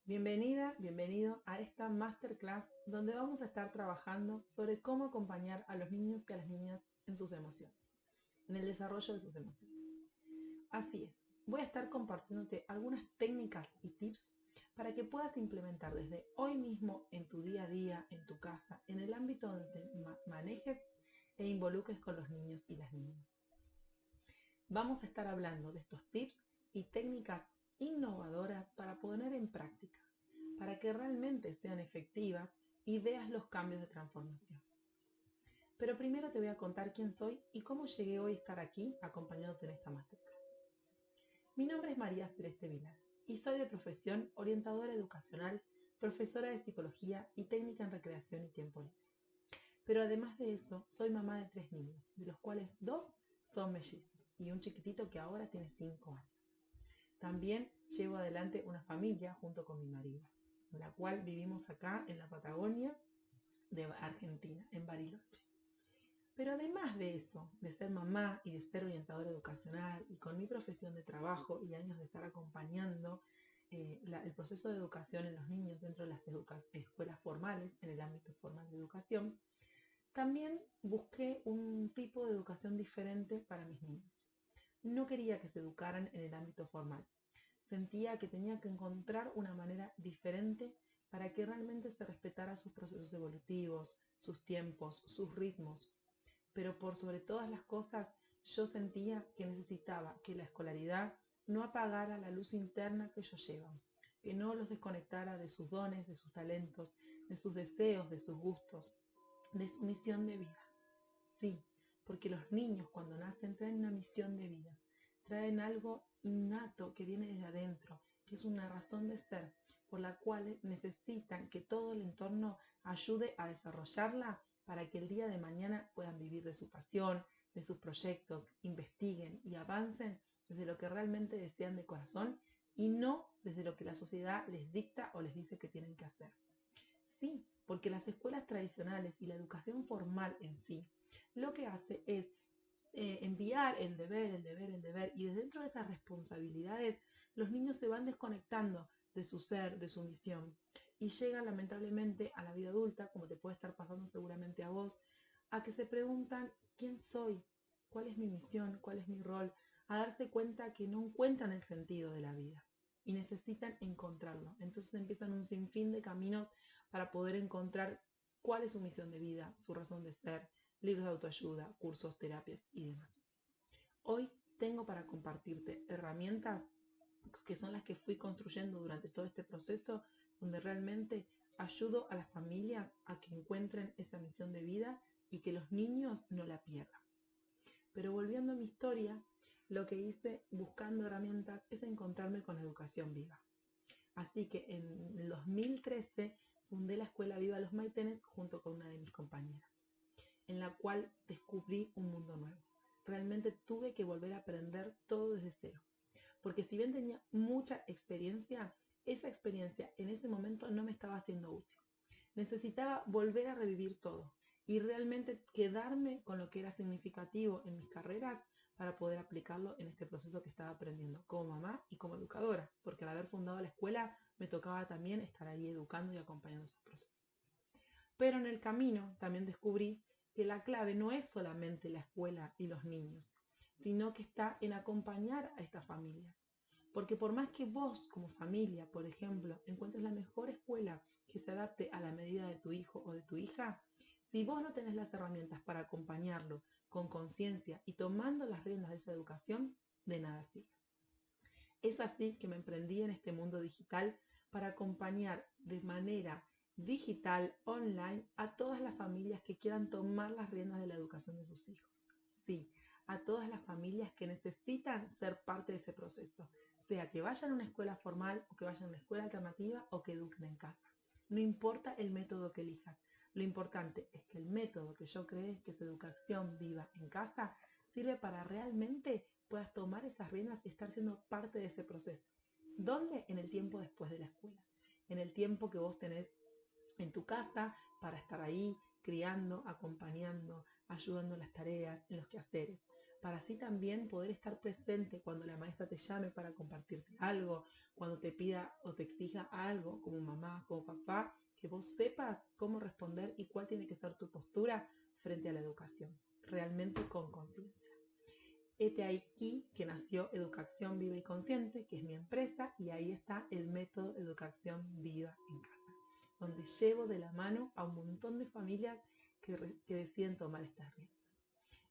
Bienvenida, bienvenido a esta masterclass donde vamos a estar trabajando sobre cómo acompañar a los niños y a las niñas en sus emociones, en el desarrollo de sus emociones. Así es, voy a estar compartiéndote algunas técnicas y tips para que puedas implementar desde hoy mismo en tu día a día, en tu casa, en el ámbito donde te manejes e involucres con los niños y las niñas. Vamos a estar hablando de estos tips y técnicas innovadoras para poner en práctica, para que realmente sean efectivas y veas los cambios de transformación. Pero primero te voy a contar quién soy y cómo llegué hoy a estar aquí acompañándote en esta masterclass. Mi nombre es María Celeste Vilar y soy de profesión orientadora educacional, profesora de psicología y técnica en recreación y tiempo libre. Pero además de eso, soy mamá de 3 niños, de los cuales 2 son mellizos y un chiquitito que ahora tiene 5 años. También llevo adelante una familia junto con mi marido, en la cual vivimos acá en la Patagonia de Argentina, en Bariloche. Pero además de eso, de ser mamá y de ser orientadora educacional y con mi profesión de trabajo y años de estar acompañando el proceso de educación en los niños dentro de las escuelas formales, en el ámbito formal de educación, también busqué un tipo de educación diferente para mis niños. No quería que se educaran en el ámbito formal. Sentía que tenía que encontrar una manera diferente para que realmente se respetara sus procesos evolutivos, sus tiempos, sus ritmos. Pero por sobre todas las cosas, yo sentía que necesitaba que la escolaridad no apagara la luz interna que ellos llevan, que no los desconectara de sus dones, de sus talentos, de sus deseos, de sus gustos, de su misión de vida. Sí, porque los niños cuando nacen traen una misión de vida, traen algo innato que viene desde adentro, que es una razón de ser, por la cual necesitan que todo el entorno ayude a desarrollarla para que el día de mañana puedan vivir de su pasión, de sus proyectos, investiguen y avancen desde lo que realmente desean de corazón y no desde lo que la sociedad les dicta o les dice que tienen que hacer. Sí, porque las escuelas tradicionales y la educación formal en sí lo que hace es enviar el deber, el deber, el deber, y desde dentro de esas responsabilidades los niños se van desconectando de su ser, de su misión, y llegan lamentablemente a la vida adulta, como te puede estar pasando seguramente a vos, a que se preguntan quién soy, cuál es mi misión, cuál es mi rol, a darse cuenta que no encuentran el sentido de la vida y necesitan encontrarlo. Entonces empiezan un sinfín de caminos para poder encontrar cuál es su misión de vida, su razón de ser, libros de autoayuda, cursos, terapias y demás. Hoy tengo para compartirte herramientas que son las que fui construyendo durante todo este proceso, donde realmente ayudo a las familias a que encuentren esa misión de vida y que los niños no la pierdan. Pero volviendo a mi historia, lo que hice buscando herramientas es encontrarme con educación viva. Así que en el 2013 fundé la Escuela Viva Los Maitenes junto con una de mis compañeras, en la cual descubrí un mundo nuevo. Realmente tuve que volver a aprender todo desde cero, porque si bien tenía mucha experiencia, esa experiencia en ese momento no me estaba siendo útil. Necesitaba volver a revivir todo y realmente quedarme con lo que era significativo en mis carreras para poder aplicarlo en este proceso que estaba aprendiendo como mamá y como educadora, porque al haber fundado la escuela me tocaba también estar ahí educando y acompañando esos procesos. Pero en el camino también descubrí que la clave no es solamente la escuela y los niños, sino que está en acompañar a estas familias. Porque por más que vos como familia, por ejemplo, encuentres la mejor escuela que se adapte a la medida de tu hijo o de tu hija, si vos no tenés las herramientas para acompañarlo con conciencia y tomando las riendas de esa educación, de nada sirve. Es así que me emprendí en este mundo digital para acompañar de manera digital, online, a todas las familias que quieran tomar las riendas de la educación de sus hijos. Sí, a todas las familias que necesitan ser parte de ese proceso, sea que vayan a una escuela formal o que vayan a una escuela alternativa o que eduquen en casa. No importa el método que elijas, lo importante es que el método que yo creé, que es educación viva en casa, sirve para realmente puedas tomar esas riendas y estar siendo parte de ese proceso. ¿Dónde? En el tiempo después de la escuela, en el tiempo que vos tenés en tu casa para estar ahí criando, acompañando, ayudando en las tareas, en los quehaceres. para así también poder estar presente cuando la maestra te llame para compartirte algo, cuando te pida o te exija algo como mamá, como papá, que vos sepas cómo responder y cuál tiene que ser tu postura frente a la educación, realmente con conciencia. Hete aquí que nació Educación Viva y Consciente, que es mi empresa, y ahí está el método Educación Viva en Casa, donde llevo de la mano a un montón de familias que deciden tomar estas riendas.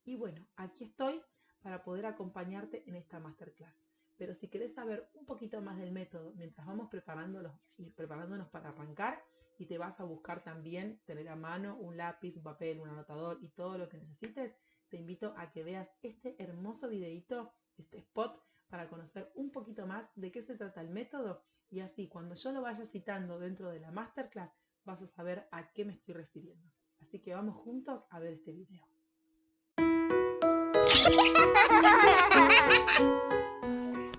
Y bueno, aquí estoy para poder acompañarte en esta masterclass. Pero si querés saber un poquito más del método, mientras vamos preparándonos para arrancar, y te vas a buscar también tener a mano un lápiz, un papel, un anotador y todo lo que necesites, te invito a que veas este hermoso videito, este spot, para conocer un poquito más de qué se trata el método, y así cuando yo lo vaya citando dentro de la masterclass vas a saber a qué me estoy refiriendo. Así que vamos juntos a ver este video.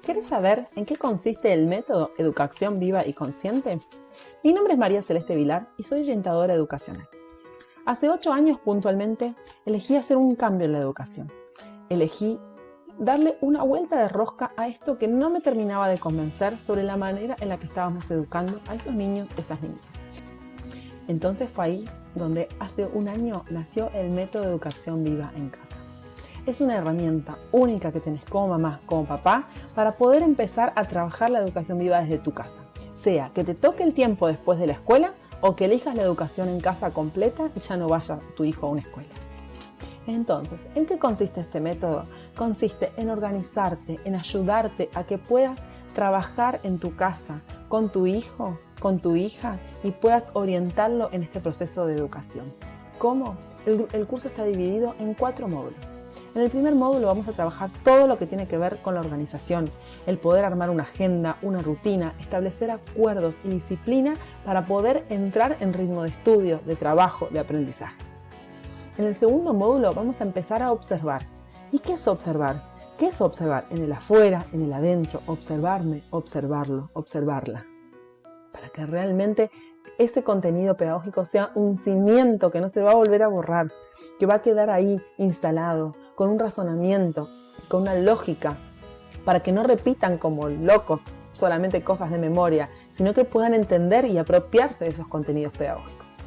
¿Quieres saber en qué consiste el método Educación Viva y Consciente? Mi nombre es María Celeste Vilar y soy orientadora educacional. Hace 8 años puntualmente elegí hacer un cambio en la educación. Elegí darle una vuelta de rosca a esto que no me terminaba de convencer sobre la manera en la que estábamos educando a esos niños, esas niñas. Entonces fue ahí donde hace 1 año nació el método Educación Viva en Casa. Es una herramienta única que tenés como mamá, como papá, para poder empezar a trabajar la educación viva desde tu casa. Sea que te toque el tiempo después de la escuela o que elijas la educación en casa completa y ya no vaya tu hijo a una escuela. Entonces, ¿en qué consiste este método? Consiste en organizarte, en ayudarte a que puedas trabajar en tu casa con tu hijo, con tu hija y puedas orientarlo en este proceso de educación. ¿Cómo? El curso está dividido en 4 módulos. En el primer módulo vamos a trabajar todo lo que tiene que ver con la organización, el poder armar una agenda, una rutina, establecer acuerdos y disciplina para poder entrar en ritmo de estudio, de trabajo, de aprendizaje. En el segundo módulo vamos a empezar a observar. ¿Y qué es observar? ¿Qué es observar? En el afuera, en el adentro, observarme, observarlo, observarla. Para que realmente ese contenido pedagógico sea un cimiento que no se va a volver a borrar, que va a quedar ahí instalado, con un razonamiento, con una lógica, para que no repitan como locos solamente cosas de memoria, sino que puedan entender y apropiarse de esos contenidos pedagógicos.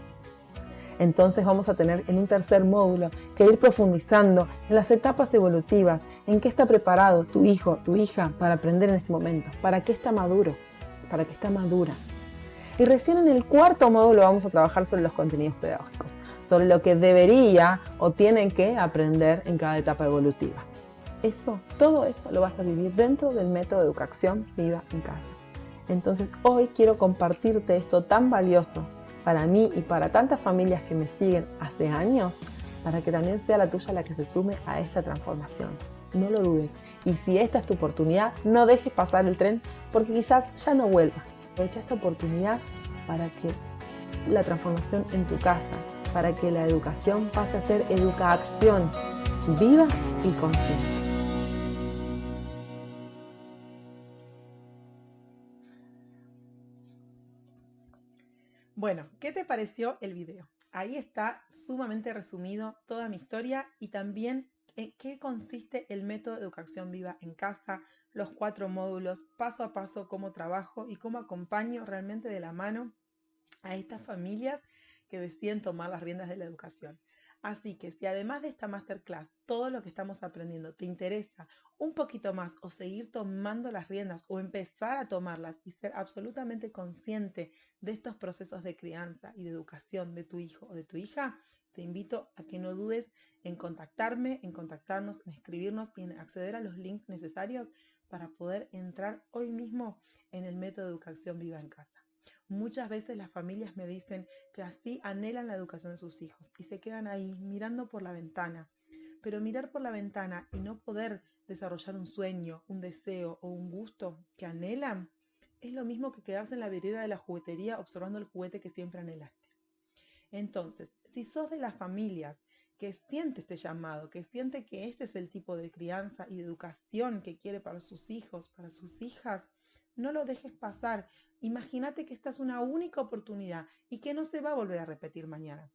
Entonces vamos a tener en un tercer módulo que ir profundizando en las etapas evolutivas, en qué está preparado tu hijo, tu hija para aprender en este momento, para qué está maduro, para qué está madura. Y recién en el cuarto módulo vamos a trabajar sobre los contenidos pedagógicos, sobre lo que debería o tienen que aprender en cada etapa evolutiva. Todo eso lo vas a vivir dentro del método de Educación Viva en Casa. Entonces hoy quiero compartirte esto tan valioso para mí y para tantas familias que me siguen hace años, para que también sea la tuya la que se sume a esta transformación. No lo dudes. Y si esta es tu oportunidad, no dejes pasar el tren porque quizás ya no vuelva. Aprovecha esta oportunidad para que la transformación en tu casa, para que la educación pase a ser educación viva y consciente. Bueno, ¿qué te pareció el video? Ahí está sumamente resumido toda mi historia y también en qué consiste el método de Educación Viva en Casa, los 4 módulos, paso a paso, cómo trabajo y cómo acompaño realmente de la mano a estas familias que deciden tomar las riendas de la educación. Así que si además de esta masterclass todo lo que estamos aprendiendo te interesa un poquito más o seguir tomando las riendas o empezar a tomarlas y ser absolutamente consciente de estos procesos de crianza y de educación de tu hijo o de tu hija, te invito a que no dudes en contactarme, en contactarnos, en escribirnos y en acceder a los links necesarios para poder entrar hoy mismo en el método de Educación Viva en Casa. Muchas veces las familias me dicen que así anhelan la educación de sus hijos y se quedan ahí mirando por la ventana. Pero mirar por la ventana y no poder desarrollar un sueño, un deseo o un gusto que anhelan es lo mismo que quedarse en la vereda de la juguetería observando el juguete que siempre anhelaste. Entonces, si sos de las familias que siente este llamado, que siente que este es el tipo de crianza y de educación que quiere para sus hijos, para sus hijas, no lo dejes pasar. Imagínate que esta es una única oportunidad y que no se va a volver a repetir mañana.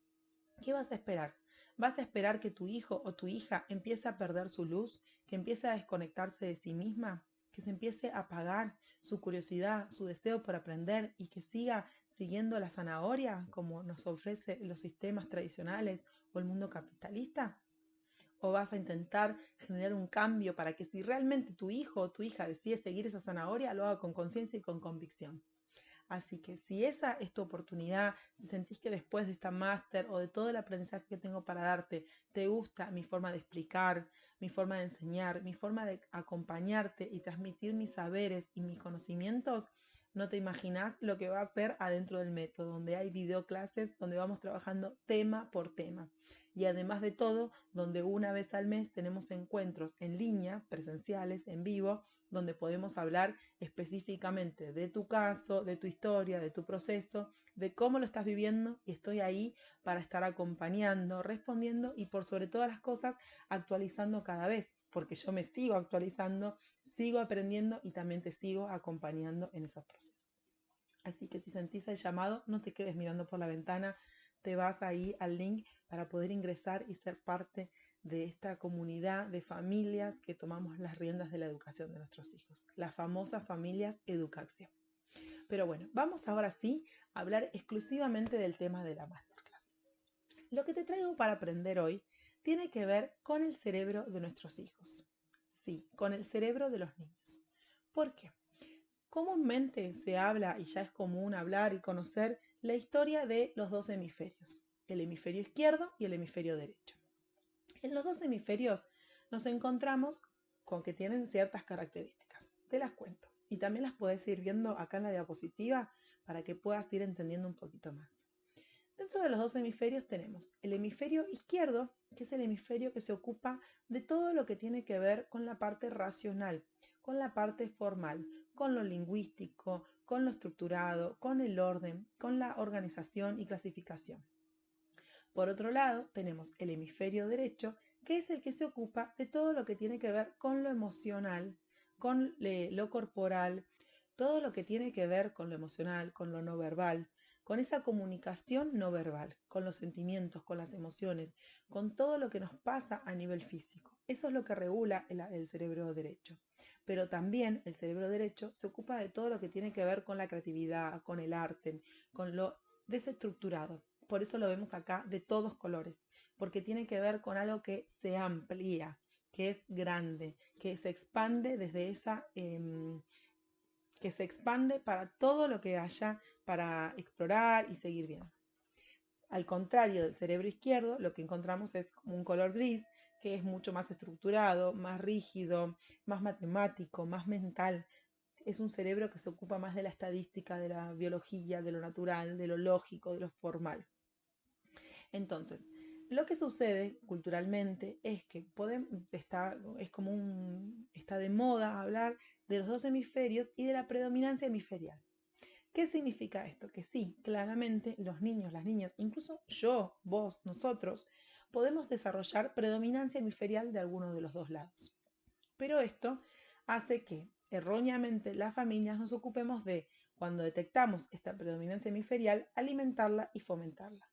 ¿Qué vas a esperar? ¿Vas a esperar que tu hijo o tu hija empiece a perder su luz, que empiece a desconectarse de sí misma, que se empiece a apagar su curiosidad, su deseo por aprender y que siga siguiendo la zanahoria como nos ofrece los sistemas tradicionales o el mundo capitalista? ¿O vas a intentar generar un cambio para que si realmente tu hijo o tu hija decide seguir esa zanahoria, lo haga con conciencia y con convicción? Así que si esa es tu oportunidad, si sentís que después de esta máster o de todo el aprendizaje que tengo para darte, te gusta mi forma de explicar, mi forma de enseñar, mi forma de acompañarte y transmitir mis saberes y mis conocimientos, no te imaginas lo que va a ser adentro del método, donde hay videoclases, donde vamos trabajando tema por tema. Y además de todo, donde una vez al mes tenemos encuentros en línea, presenciales, en vivo, donde podemos hablar específicamente de tu caso, de tu historia, de tu proceso, de cómo lo estás viviendo y estoy ahí para estar acompañando, respondiendo y por sobre todas las cosas actualizando cada vez, porque yo me sigo actualizando, sigo aprendiendo y también te sigo acompañando en esos procesos. Así que si sentís el llamado, no te quedes mirando por la ventana, te vas ahí al link para poder ingresar y ser parte de esta comunidad de familias que tomamos las riendas de la educación de nuestros hijos, las famosas familias Educación. Pero bueno, vamos ahora sí a hablar exclusivamente del tema de la masterclass. Lo que te traigo para aprender hoy tiene que ver con el cerebro de nuestros hijos. Sí, con el cerebro de los niños. ¿Por qué? Comúnmente se habla, y ya es común hablar y conocer, la historia de los dos hemisferios, el hemisferio izquierdo y el hemisferio derecho. En los dos hemisferios nos encontramos con que tienen ciertas características. Te las cuento. Y también las puedes ir viendo acá en la diapositiva para que puedas ir entendiendo un poquito más. Dentro de los dos hemisferios tenemos el hemisferio izquierdo, que es el hemisferio que se ocupa de todo lo que tiene que ver con la parte racional, con la parte formal, con lo lingüístico, con lo estructurado, con el orden, con la organización y clasificación. Por otro lado, tenemos el hemisferio derecho, que es el que se ocupa de todo lo que tiene que ver con lo emocional, con lo corporal, todo lo que tiene que ver con lo emocional, con lo no verbal, con esa comunicación no verbal, con los sentimientos, con las emociones, con todo lo que nos pasa a nivel físico. Eso es lo que regula el cerebro derecho. Pero también el cerebro derecho se ocupa de todo lo que tiene que ver con la creatividad, con el arte, con lo desestructurado. Por eso lo vemos acá de todos colores, porque tiene que ver con algo que se amplía, que es grande, que se expande desde esa... que se expande para todo lo que haya para explorar y seguir viendo. Al contrario del cerebro izquierdo, lo que encontramos es un color gris, que es mucho más estructurado, más rígido, más matemático, más mental. Es un cerebro que se ocupa más de la estadística, de la biología, de lo natural, de lo lógico, de lo formal. Entonces, lo que sucede culturalmente es que está de moda hablar de los dos hemisferios y de la predominancia hemisferial. ¿Qué significa esto? Que sí, claramente los niños, las niñas, incluso yo, vos, nosotros, podemos desarrollar predominancia hemisferial de alguno de los dos lados. Pero esto hace que erróneamente las familias nos ocupemos de, cuando detectamos esta predominancia hemisferial, alimentarla y fomentarla.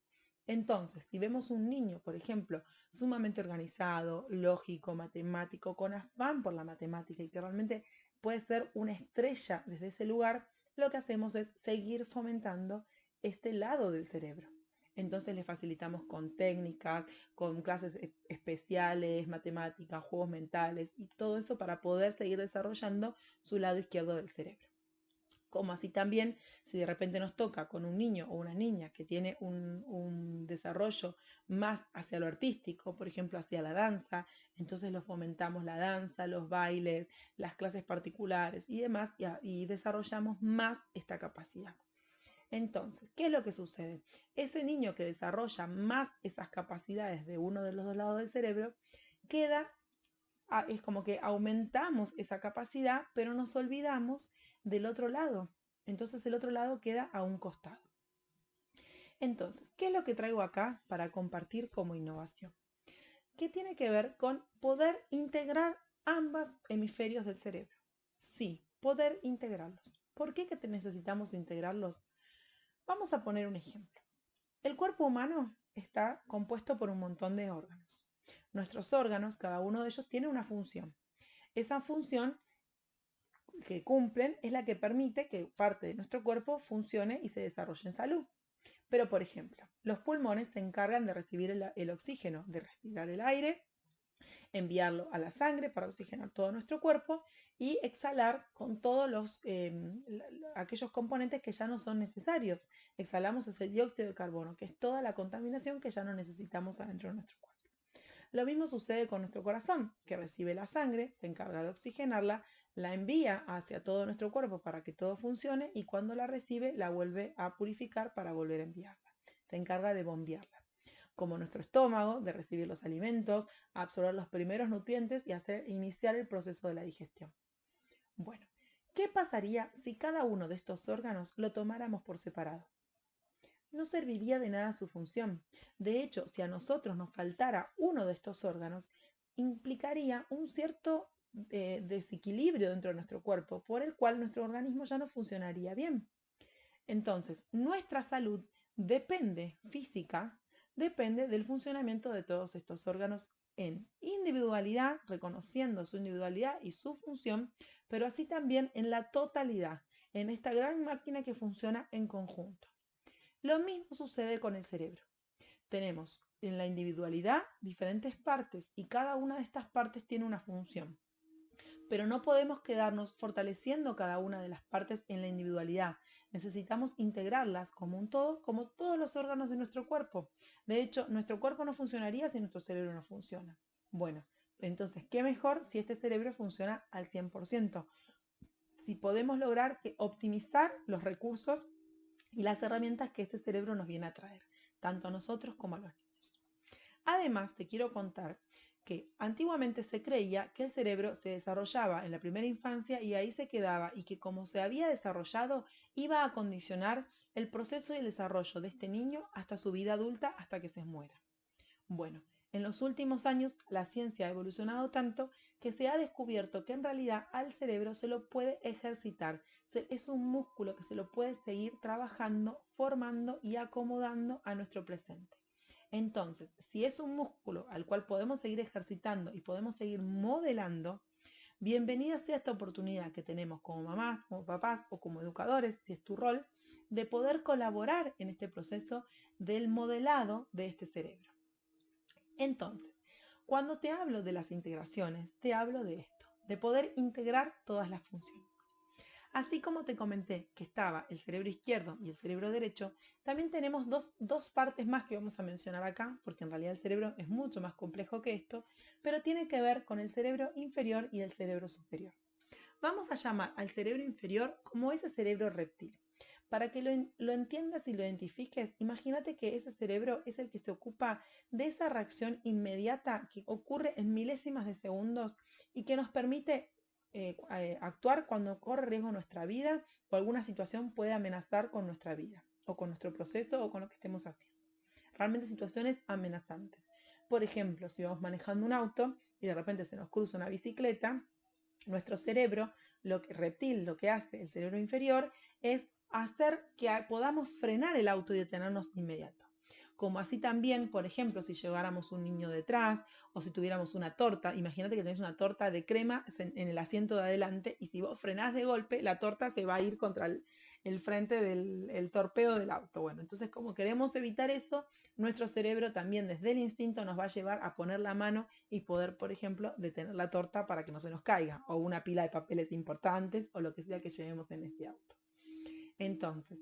Entonces, si vemos un niño, por ejemplo, sumamente organizado, lógico, matemático, con afán por la matemática y que realmente puede ser una estrella desde ese lugar, lo que hacemos es seguir fomentando este lado del cerebro. Entonces le facilitamos con técnicas, con clases especiales, matemáticas, juegos mentales y todo eso para poder seguir desarrollando su lado izquierdo del cerebro. Como así también, si de repente nos toca con un niño o una niña que tiene un desarrollo más hacia lo artístico, por ejemplo, hacia la danza, entonces lo fomentamos la danza, los bailes, las clases particulares y demás, y desarrollamos más esta capacidad. Entonces, ¿qué es lo que sucede? Ese niño que desarrolla más esas capacidades de uno de los dos lados del cerebro, es como que aumentamos esa capacidad, pero nos olvidamos del otro lado. Entonces el otro lado queda a un costado. Entonces, ¿qué es lo que traigo acá para compartir como innovación? ¿Qué tiene que ver con poder integrar ambos hemisferios del cerebro? Sí, poder integrarlos. ¿Por qué que necesitamos integrarlos? Vamos a poner un ejemplo. El cuerpo humano está compuesto por un montón de órganos. Nuestros órganos, cada uno de ellos tiene una función. Esa función que cumplen es la que permite que parte de nuestro cuerpo funcione y se desarrolle en salud. Pero, por ejemplo, los pulmones se encargan de recibir el oxígeno, de respirar el aire, enviarlo a la sangre para oxigenar todo nuestro cuerpo y exhalar con todos aquellos componentes que ya no son necesarios. Exhalamos ese dióxido de carbono, que es toda la contaminación que ya no necesitamos adentro de nuestro cuerpo. Lo mismo sucede con nuestro corazón, que recibe la sangre, se encarga de oxigenarla, la envía hacia todo nuestro cuerpo para que todo funcione y cuando la recibe la vuelve a purificar para volver a enviarla. Se encarga de bombearla. Como nuestro estómago, de recibir los alimentos, absorber los primeros nutrientes y iniciar el proceso de la digestión. Bueno, ¿qué pasaría si cada uno de estos órganos lo tomáramos por separado? No serviría de nada su función. De hecho, si a nosotros nos faltara uno de estos órganos, implicaría un cierto desequilibrio dentro de nuestro cuerpo, por el cual nuestro organismo ya no funcionaría bien. Entonces, nuestra salud física, depende del funcionamiento de todos estos órganos en individualidad, reconociendo su individualidad y su función, pero así también en la totalidad, en esta gran máquina que funciona en conjunto. Lo mismo sucede con el cerebro. Tenemos en la individualidad diferentes partes y cada una de estas partes tiene una función. Pero no podemos quedarnos fortaleciendo cada una de las partes en la individualidad. Necesitamos integrarlas como un todo, como todos los órganos de nuestro cuerpo. De hecho, nuestro cuerpo no funcionaría si nuestro cerebro no funciona. Bueno, entonces, ¿qué mejor si este cerebro funciona al 100%? Si podemos lograr optimizar los recursos y las herramientas que este cerebro nos viene a traer, tanto a nosotros como a los niños. Además, te quiero contar que antiguamente se creía que el cerebro se desarrollaba en la primera infancia y ahí se quedaba y que como se había desarrollado iba a condicionar el proceso y el desarrollo de este niño hasta su vida adulta, hasta que se muera. Bueno, en los últimos años la ciencia ha evolucionado tanto que se ha descubierto que en realidad al cerebro se lo puede ejercitar. Es un músculo que se lo puede seguir trabajando, formando y acomodando a nuestro presente. Entonces, si es un músculo al cual podemos seguir ejercitando y podemos seguir modelando, bienvenida sea esta oportunidad que tenemos como mamás, como papás o como educadores, si es tu rol, de poder colaborar en este proceso del modelado de este cerebro. Entonces, cuando te hablo de las integraciones, te hablo de esto, de poder integrar todas las funciones. Así como te comenté que estaba el cerebro izquierdo y el cerebro derecho, también tenemos dos partes más que vamos a mencionar acá, porque en realidad el cerebro es mucho más complejo que esto, pero tiene que ver con el cerebro inferior y el cerebro superior. Vamos a llamar al cerebro inferior como ese cerebro reptil. Para que lo entiendas y lo identifiques, imagínate que ese cerebro es el que se ocupa de esa reacción inmediata que ocurre en milésimas de segundos y que nos permite actuar cuando corre riesgo nuestra vida o alguna situación puede amenazar con nuestra vida o con nuestro proceso o con lo que estemos haciendo. Realmente situaciones amenazantes. Por ejemplo, si vamos manejando un auto y de repente se nos cruza una bicicleta, nuestro cerebro, reptil, lo que hace el cerebro inferior es hacer que podamos frenar el auto y detenernos de inmediato. Como así también, por ejemplo, si lleváramos un niño detrás o si tuviéramos una torta, imagínate que tenés una torta de crema en el asiento de adelante y si vos frenás de golpe, la torta se va a ir contra el frente del torpedo del auto. Bueno, entonces como queremos evitar eso, nuestro cerebro también desde el instinto nos va a llevar a poner la mano y poder, por ejemplo, detener la torta para que no se nos caiga o una pila de papeles importantes o lo que sea que llevemos en este auto. Entonces,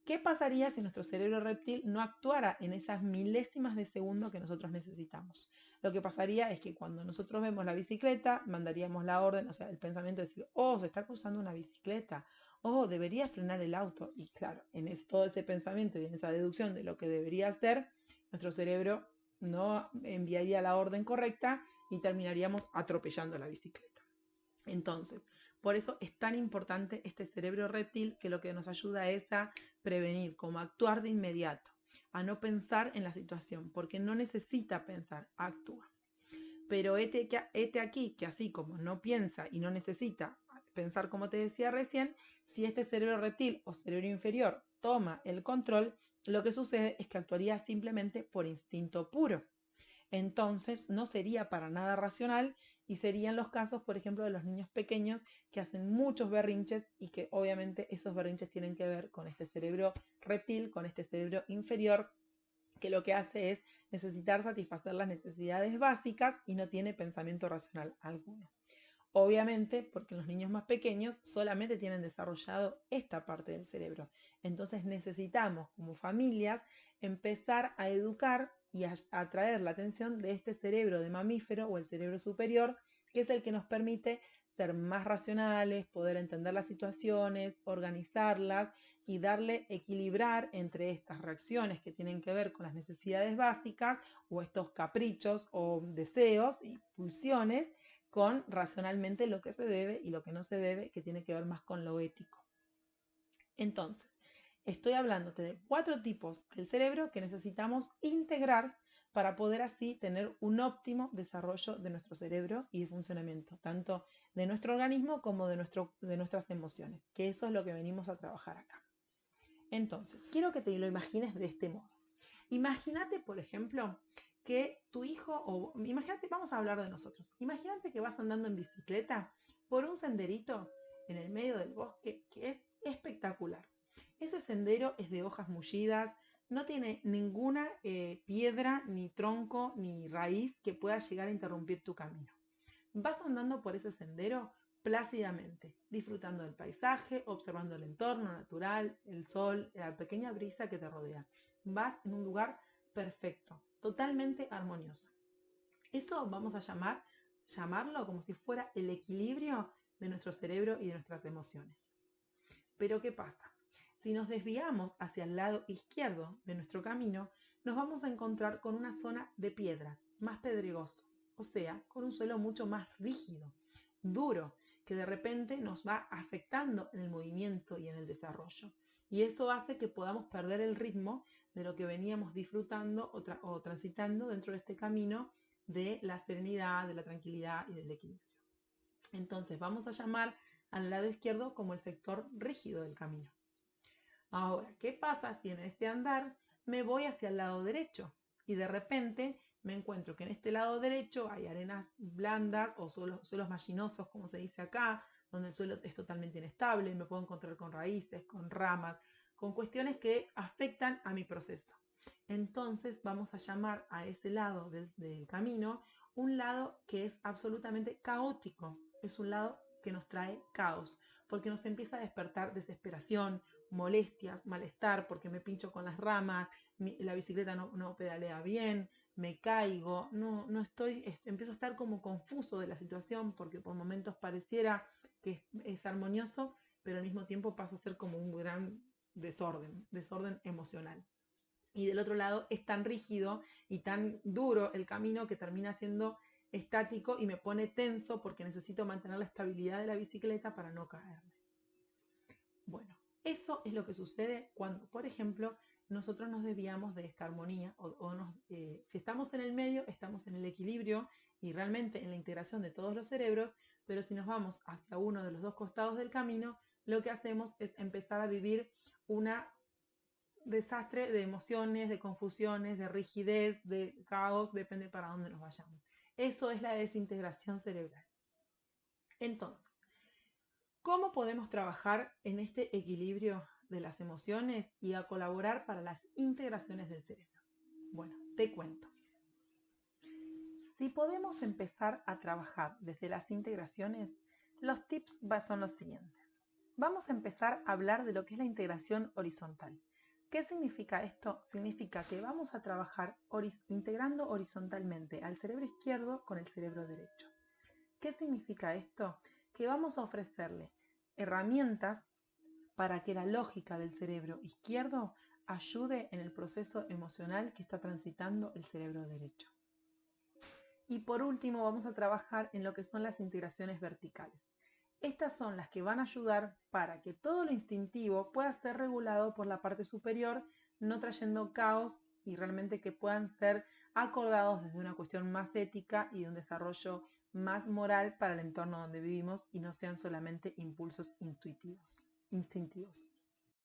¿qué pasaría si nuestro cerebro reptil no actuara en esas milésimas de segundo que nosotros necesitamos? Lo que pasaría es que cuando nosotros vemos la bicicleta, mandaríamos la orden, o sea, el pensamiento de decir, oh, se está cruzando una bicicleta, oh, debería frenar el auto. Y claro, todo ese pensamiento y en esa deducción de lo que debería hacer, nuestro cerebro no enviaría la orden correcta y terminaríamos atropellando la bicicleta. Entonces, por eso es tan importante este cerebro reptil que lo que nos ayuda es a prevenir, como a actuar de inmediato, a no pensar en la situación, porque no necesita pensar, actúa. Pero este aquí, que así como no piensa y no necesita pensar como te decía recién, si este cerebro reptil o cerebro inferior toma el control, lo que sucede es que actuaría simplemente por instinto puro. Entonces no sería para nada racional y serían los casos, por ejemplo, de los niños pequeños que hacen muchos berrinches y que obviamente esos berrinches tienen que ver con este cerebro reptil, con este cerebro inferior, que lo que hace es necesitar satisfacer las necesidades básicas y no tiene pensamiento racional alguno. Obviamente, porque los niños más pequeños solamente tienen desarrollado esta parte del cerebro. Entonces necesitamos, como familias, empezar a educar y a atraer la atención de este cerebro de mamífero o el cerebro superior, que es el que nos permite ser más racionales, poder entender las situaciones, organizarlas y darle equilibrar entre estas reacciones que tienen que ver con las necesidades básicas o estos caprichos o deseos y pulsiones con racionalmente lo que se debe y lo que no se debe, que tiene que ver más con lo ético. Entonces, estoy hablándote de 4 tipos del cerebro que necesitamos integrar para poder así tener un óptimo desarrollo de nuestro cerebro y de funcionamiento, tanto de nuestro organismo como de nuestras emociones, que eso es lo que venimos a trabajar acá. Entonces, quiero que te lo imagines de este modo. Imagínate, por ejemplo, que tu hijo, o imagínate, vamos a hablar de nosotros, imagínate que vas andando en bicicleta por un senderito en el medio del bosque que es espectacular. Ese sendero es de hojas mullidas, no tiene ninguna piedra, ni tronco, ni raíz que pueda llegar a interrumpir tu camino. Vas andando por ese sendero plácidamente, disfrutando del paisaje, observando el entorno natural, el sol, la pequeña brisa que te rodea. Vas en un lugar perfecto, totalmente armonioso. Eso vamos a llamarlo como si fuera el equilibrio de nuestro cerebro y de nuestras emociones. Pero ¿qué pasa? Si nos desviamos hacia el lado izquierdo de nuestro camino, nos vamos a encontrar con una zona de piedras, más pedregoso, o sea, con un suelo mucho más rígido, duro, que de repente nos va afectando en el movimiento y en el desarrollo. Y eso hace que podamos perder el ritmo de lo que veníamos disfrutando o transitando dentro de este camino de la serenidad, de la tranquilidad y del equilibrio. Entonces vamos a llamar al lado izquierdo como el sector rígido del camino. Ahora, ¿qué pasa si en este andar me voy hacia el lado derecho y de repente me encuentro que en este lado derecho hay arenas blandas o suelos mallinosos, como se dice acá, donde el suelo es totalmente inestable y me puedo encontrar con raíces, con ramas, con cuestiones que afectan a mi proceso? Entonces vamos a llamar a ese lado del camino un lado que es absolutamente caótico, es un lado que nos trae caos, porque nos empieza a despertar desesperación, molestias, malestar, porque me pincho con las ramas, la bicicleta no pedalea bien, me caigo, no estoy, empiezo a estar como confuso de la situación, porque por momentos pareciera que es armonioso, pero al mismo tiempo pasa a ser como un gran desorden emocional. Y del otro lado es tan rígido y tan duro el camino que termina siendo estático y me pone tenso porque necesito mantener la estabilidad de la bicicleta para no caerme. Bueno, eso es lo que sucede cuando, por ejemplo, nosotros nos desviamos de esta armonía si estamos en el medio, estamos en el equilibrio y realmente en la integración de todos los cerebros, pero si nos vamos hacia uno de los dos costados del camino, lo que hacemos es empezar a vivir una desastre de emociones, de confusiones, de rigidez, de caos, depende para dónde nos vayamos. Eso es la desintegración cerebral. Entonces, ¿cómo podemos trabajar en este equilibrio de las emociones y a colaborar para las integraciones del cerebro? Bueno, te cuento. Si podemos empezar a trabajar desde las integraciones, los tips son los siguientes. Vamos a empezar a hablar de lo que es la integración horizontal. ¿Qué significa esto? Significa que vamos a trabajar integrando horizontalmente al cerebro izquierdo con el cerebro derecho. ¿Qué significa esto? Que vamos a ofrecerle herramientas para que la lógica del cerebro izquierdo ayude en el proceso emocional que está transitando el cerebro derecho. Y por último vamos a trabajar en lo que son las integraciones verticales. Estas son las que van a ayudar para que todo lo instintivo pueda ser regulado por la parte superior, no trayendo caos y realmente que puedan ser acordados desde una cuestión más ética y de un desarrollo más moral para el entorno donde vivimos y no sean solamente impulsos instintivos.